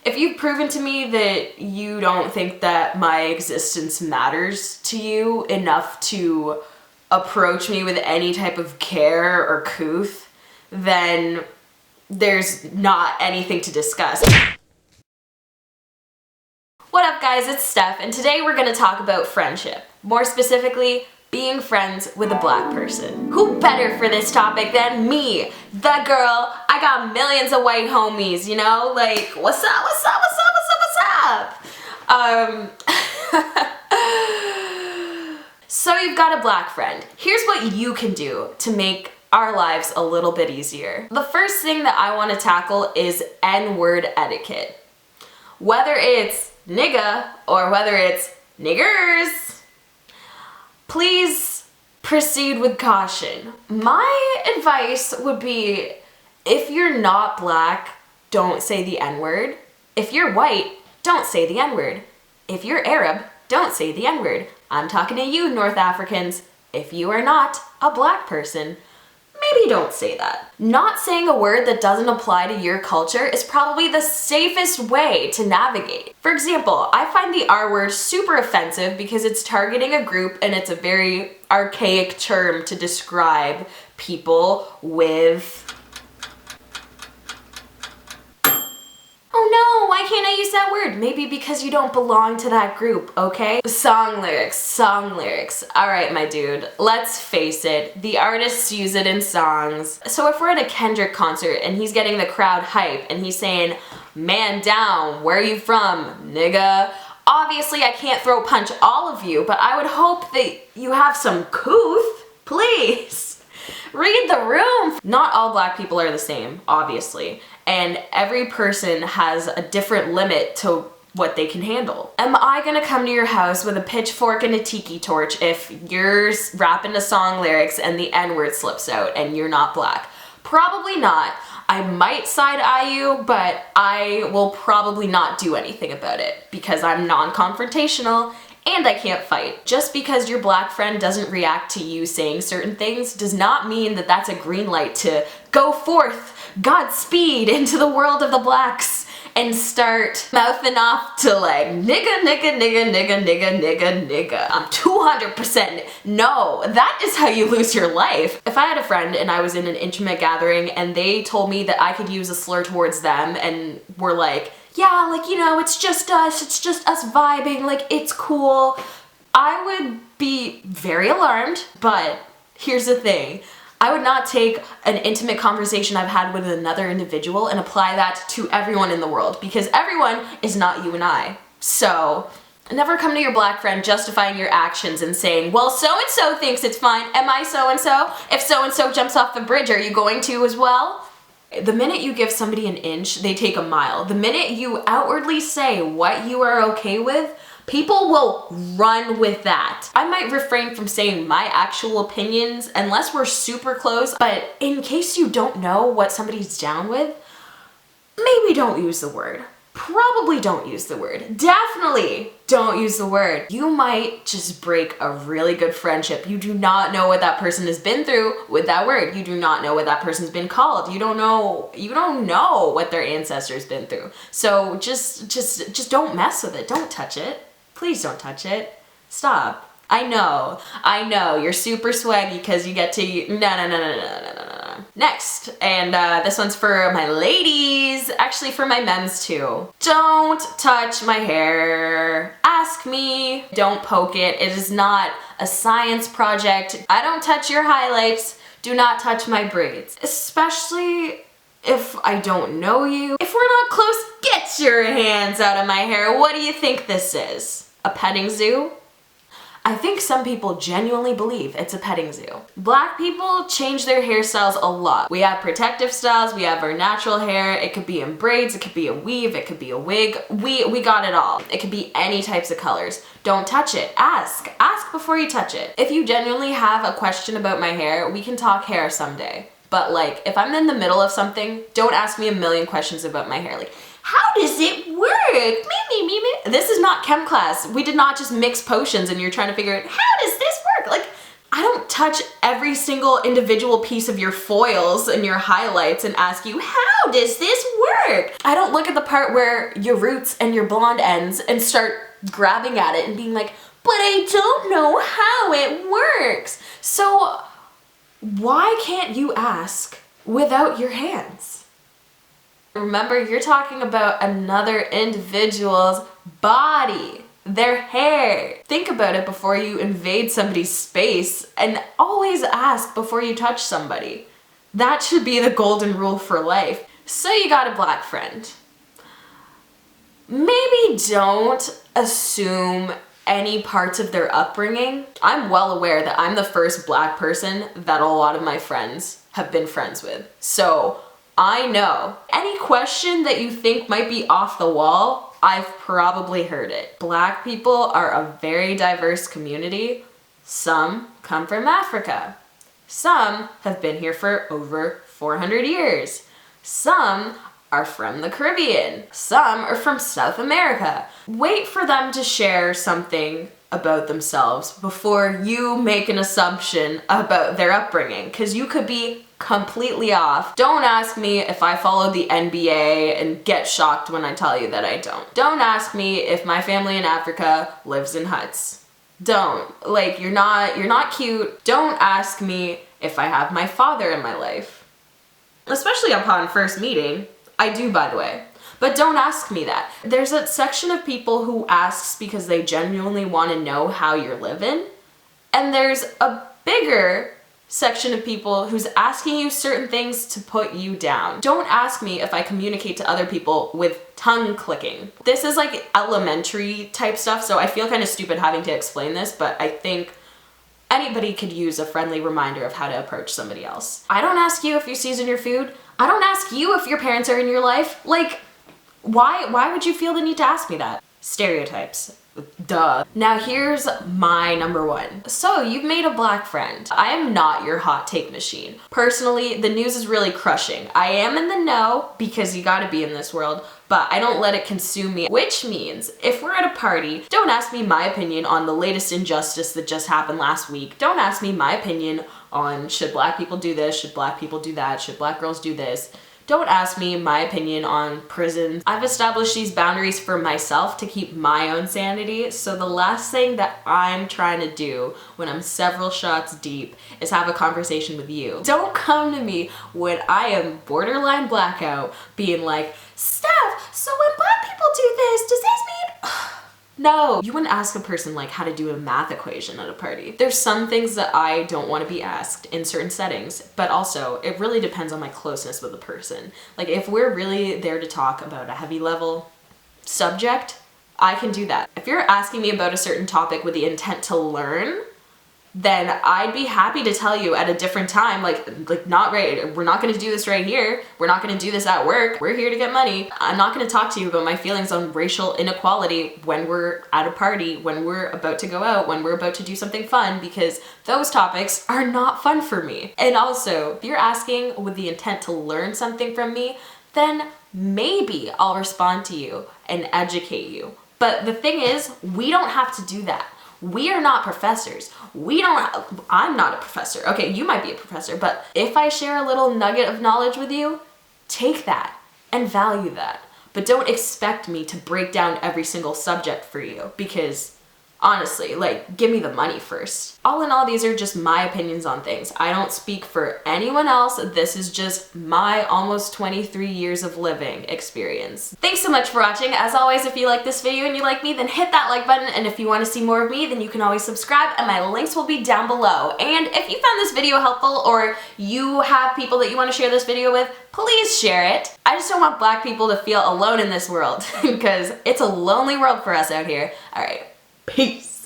If you've proven to me that you don't think that my existence matters to you enough to approach me with any type of care or couth, then there's not anything to discuss. What up guys, it's Steph, and today we're gonna talk about friendship. More specifically, being friends with a black person. Who better for this topic than me, the girl? I got millions of white homies, you know? Like, what's up, what's up, what's up, what's up, what's up? So you've got a black friend. Here's what you can do to make our lives a little bit easier. The first thing that I want to tackle is N-word etiquette. Whether it's nigga or whether it's niggers, please proceed with caution. My advice would be, if you're not black, don't say the N-word. If you're white, don't say the N-word. If you're Arab, don't say the N-word. I'm talking to you, North Africans. If you are not a black person, maybe don't say that. Not saying a word that doesn't apply to your culture is probably the safest way to navigate. For example, I find the R word super offensive because it's targeting a group and it's a very archaic term to describe people with... Oh no, why can't I use that word? Maybe because you don't belong to that group, okay? Song lyrics. Alright, my dude, let's face it, the artists use it in songs. So if we're at a Kendrick concert and he's getting the crowd hype and he's saying, "Man down, where are you from, nigga?" Obviously I can't throw punch all of you, but I would hope that you have some couth, please. Read the room. Not all black people are the same, obviously, and every person has a different limit to what they can handle. Am I gonna come to your house with a pitchfork and a tiki torch if you're rapping to song lyrics and the N-word slips out and you're not black? Probably not. I might side-eye you, but I will probably not do anything about it because I'm non-confrontational and I can't fight. Just because your black friend doesn't react to you saying certain things does not mean that that's a green light to go forth, Godspeed, into the world of the blacks and start mouthing off to like nigga, nigga, nigga, nigga, nigga, nigga, nigga. I'm 200% no. That is how you lose your life. If I had a friend and I was in an intimate gathering and they told me that I could use a slur towards them and were like, yeah, like, you know, it's just us vibing, like, it's cool, I would be very alarmed, but here's the thing. I would not take an intimate conversation I've had with another individual and apply that to everyone in the world, because everyone is not you and I. So, never come to your black friend justifying your actions and saying, well, so-and-so thinks it's fine, am I so-and-so? If so-and-so jumps off the bridge, are you going to as well? The minute you give somebody an inch, they take a mile. The minute you outwardly say what you are okay with, people will run with that. I might refrain from saying my actual opinions unless we're super close, but in case you don't know what somebody's down with, maybe don't use the word. Probably don't use the word. Definitely don't use the word. You might just break a really good friendship. You do not know what that person has been through with that word. You do not know what that person's been called. You don't know what their ancestors been through. So just don't mess with it. Don't touch it. Please don't touch it. Stop. I know, you're super swaggy because you get to, no. Next, and this one's for my ladies, actually for my men's too. Don't touch my hair. Ask me, don't poke it. It is not a science project. I don't touch your highlights. Do not touch my braids. Especially if I don't know you. If we're not close, get your hands out of my hair. What do you think this is? A petting zoo? I think some people genuinely believe it's a petting zoo. Black people change their hairstyles a lot. We have protective styles, we have our natural hair, it could be in braids, it could be a weave, it could be a wig. We got it all. It could be any types of colors. Don't touch it. Ask before you touch it. If you genuinely have a question about my hair, we can talk hair someday. But like, if I'm in the middle of something, don't ask me a million questions about my hair. Like, how does it work? Me. This is not chem class. We did not just mix potions and you're trying to figure out, how does this work? Like, I don't touch every single individual piece of your foils and your highlights and ask you, how does this work? I don't look at the part where your roots and your blonde ends and start grabbing at it and being like, but I don't know how it works. So why can't you ask without your hands? Remember, you're talking about another individual's body, their hair. Think about it before you invade somebody's space, and always ask before you touch somebody. That should be the golden rule for life. So you got a black friend. Maybe don't assume any parts of their upbringing. I'm well aware that I'm the first black person that a lot of my friends have been friends with. So I know any question that you think might be off the wall, I've probably heard it. Black people are a very diverse community. Some come from Africa. Some have been here for over 400 years. Some are from the Caribbean. Some are from South America. Wait for them to share something about themselves before you make an assumption about their upbringing, because you could be completely off. Don't ask me if I follow the NBA and get shocked when I tell you that I don't. Don't ask me if my family in Africa lives in huts. Don't. Like, you're not cute. Don't ask me if I have my father in my life. Especially upon first meeting. I do, by the way. But don't ask me that. There's a section of people who asks because they genuinely want to know how you're living. And there's a bigger section of people who's asking you certain things to put you down. Don't ask me if I communicate to other people with tongue clicking. This is like elementary type stuff, so I feel kind of stupid having to explain this, but I think anybody could use a friendly reminder of how to approach somebody else. I don't ask you if you season your food. I don't ask you if your parents are in your life. Like, why would you feel the need to ask me that? Stereotypes. Duh. Now here's my number one. So you've made a black friend. I am not your hot take machine. Personally, the news is really crushing. I am in the know because you gotta be in this world, but I don't let it consume me, which means if we're at a party, don't ask me my opinion on the latest injustice that just happened last week. Don't ask me my opinion on should black people do this, should black people do that, should black girls do this. Don't ask me my opinion on prisons. I've established these boundaries for myself to keep my own sanity, so the last thing that I'm trying to do when I'm several shots deep is have a conversation with you. Don't come to me when I am borderline blackout being like, Steph, so when black people do this, does this mean... No, you wouldn't ask a person like how to do a math equation at a party. There's some things that I don't want to be asked in certain settings, but also it really depends on my closeness with the person. Like if we're really there to talk about a heavy level subject, I can do that. If you're asking me about a certain topic with the intent to learn, then I'd be happy to tell you at a different time, like not right, we're not gonna do this right here, we're not gonna do this at work, we're here to get money. I'm not gonna talk to you about my feelings on racial inequality when we're at a party, when we're about to go out, when we're about to do something fun, because those topics are not fun for me. And also, if you're asking with the intent to learn something from me, then maybe I'll respond to you and educate you. But the thing is, we don't have to do that. We are not professors. I'm not a professor. Okay, you might be a professor, but if I share a little nugget of knowledge with you, take that and value that. But don't expect me to break down every single subject for you because honestly, like, give me the money first. All in all, these are just my opinions on things. I don't speak for anyone else. This is just my almost 23 years of living experience. Thanks so much for watching. As always, if you like this video and you like me, then hit that like button. And if you want to see more of me, then you can always subscribe and my links will be down below. And if you found this video helpful or you have people that you want to share this video with, please share it. I just don't want black people to feel alone in this world because it's a lonely world for us out here. All right. Peace.